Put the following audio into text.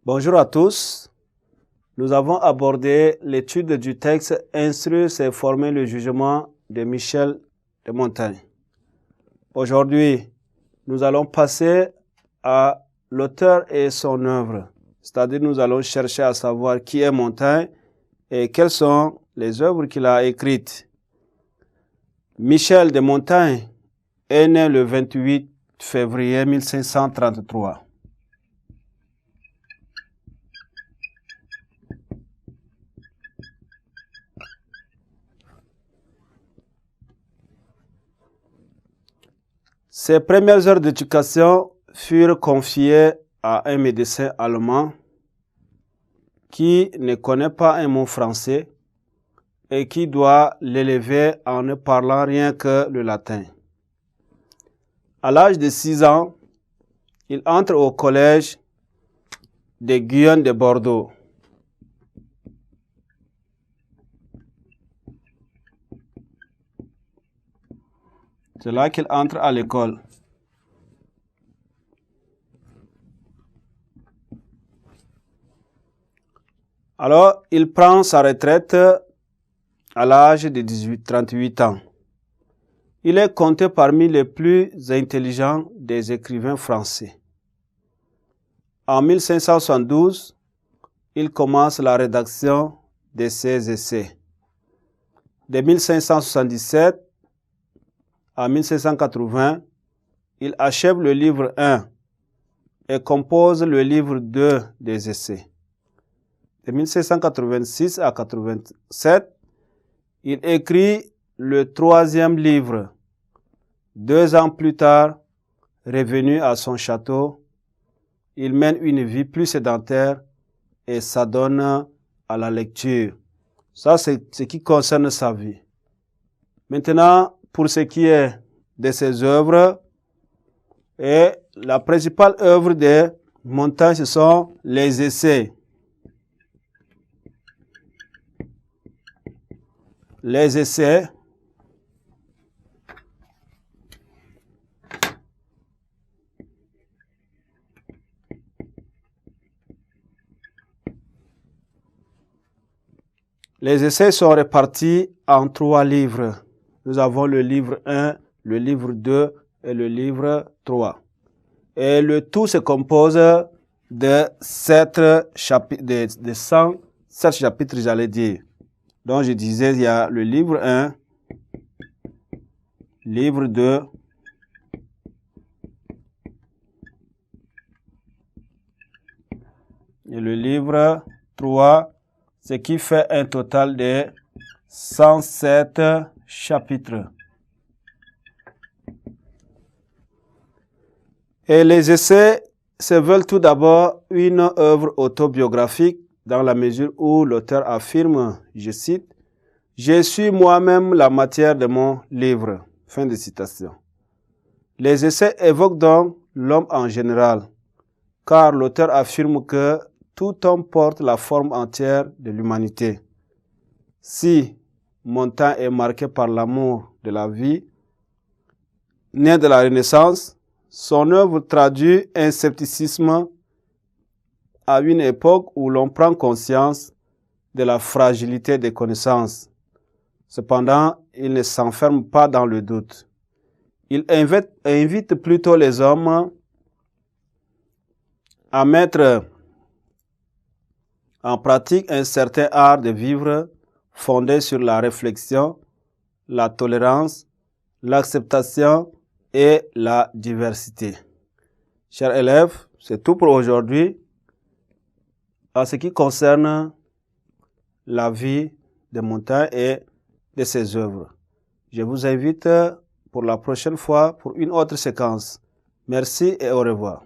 Bonjour à tous. Nous avons abordé l'étude du texte « Instruire, c'est former le jugement » de Michel de Montaigne. Aujourd'hui, nous allons passer à l'auteur et son œuvre. C'est-à-dire nous allons chercher à savoir qui est Montaigne et quelles sont les œuvres qu'il a écrites. Michel de Montaigne est né le 28 février 1533. Ses premières heures d'éducation furent confiées à un médecin allemand qui ne connaît pas un mot français et qui doit l'élever en ne parlant rien que le latin. À l'âge de 6 ans, il entre au collège de Guyenne de Bordeaux. C'est là qu'il entre à l'école. Alors, il prend sa retraite à l'âge de 38 ans. Il est compté parmi les plus intelligents des écrivains français. En 1572, il commence la rédaction de ses essais. De 1577 à 1580, il achève le livre 1 et compose le livre 2 des essais. De 1686 à 87, il écrit le 3e livre. 2 ans plus tard, revenu à son château, il mène une vie plus sédentaire et s'adonne à la lecture. Ça, c'est ce qui concerne sa vie. Maintenant, pour ce qui est de ses œuvres, et la principale œuvre de Montaigne, ce sont les essais. Les essais sont répartis en 3 livres. Nous avons le livre 1, le livre 2 et le livre 3. Et le tout se compose de 7 chapitres, de 107 chapitres, j'allais dire. Donc je disais, il y a le livre 1, livre 2, et le livre 3, ce qui fait un total de 107 chapitres. Et les essais se veulent tout d'abord une œuvre autobiographique dans la mesure où l'auteur affirme, je cite, « Je suis moi-même la matière de mon livre ». Fin de citation. Les essais évoquent donc l'homme en général, car l'auteur affirme que tout homme porte la forme entière de l'humanité. Si Montaigne est marqué par l'amour de la vie, né de la Renaissance, son œuvre traduit un scepticisme à une époque où l'on prend conscience de la fragilité des connaissances. Cependant, il ne s'enferme pas dans le doute. Il invite plutôt les hommes à mettre en pratique un certain art de vivre fondé sur la réflexion, la tolérance, l'acceptation et la diversité. Chers élèves, c'est tout pour aujourd'hui. En ce qui concerne la vie de Montaigne et de ses œuvres. Je vous invite pour la prochaine fois pour une autre séquence. Merci et au revoir.